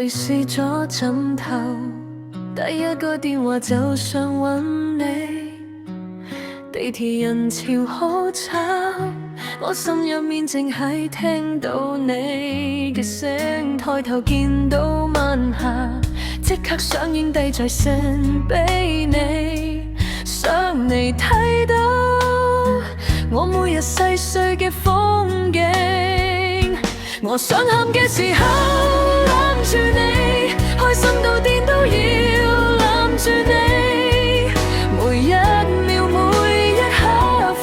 隨時咗枕頭，第一個電話就想搵你。地鐵人潮好吵，我心入面淨係聽到你嘅聲，抬頭見到晚霞，即刻上映低在身俾你。想你睇到我每日細碎嘅風景，我想喊嘅時候攬住你，開心到癲都要攬住你，每一秒每一刻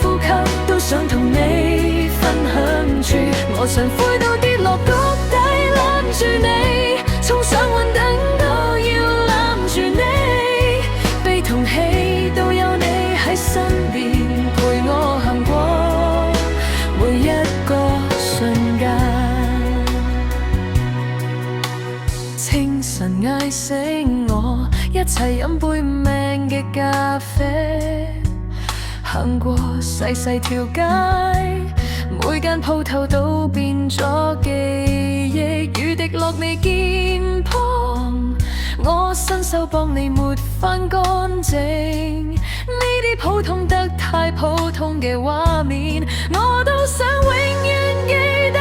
呼吸都想同你分享住，我想灰到跌落谷底攬住你，衝上雲頂都要攬住你，悲同喜都有你喺身邊陪我行過每一個瞬間。清晨嗌醒我，一齊飲杯命嘅咖啡，行過細細條街，每間鋪頭都變咗記憶，雨滴落你肩膀，我伸手幫你抹翻乾淨，呢啲普通得太普通嘅畫面，我都想永遠記得。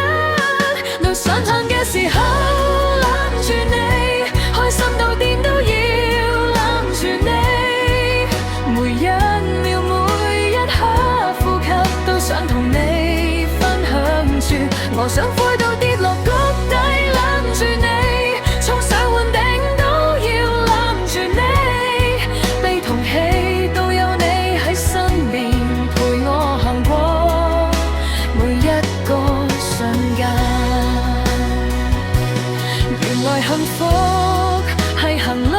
路上行嘅時候攬住你，開心到癲都要攬住你，每一秒每一刻呼吸都想同你分享住，我想灰到跌落谷底攬住你，衝上雲頂都要攬住你，悲同喜都有你喺身邊陪我行過每一個瞬間。原來幸福係行路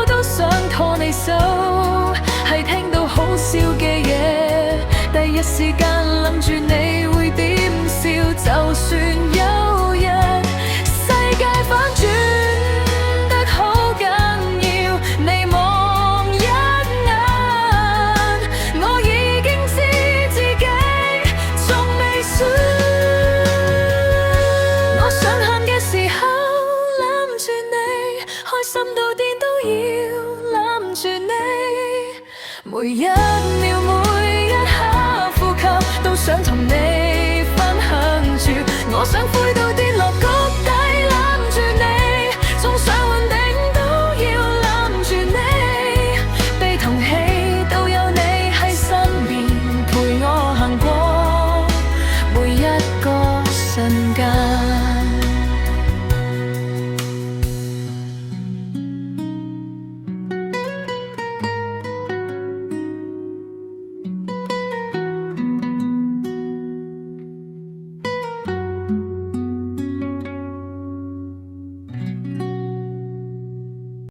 都想拖你手，係聽到好笑嘅嘢，第一時間諗住你會點笑，就算有日世界反轉得好緊要，你望一眼，我已經知自己仲未輸。我想喊嘅時候攬住你，開心到癲都要攬住你，每一秒每一刻呼吸都想同你分享住，我想灰到跌落谷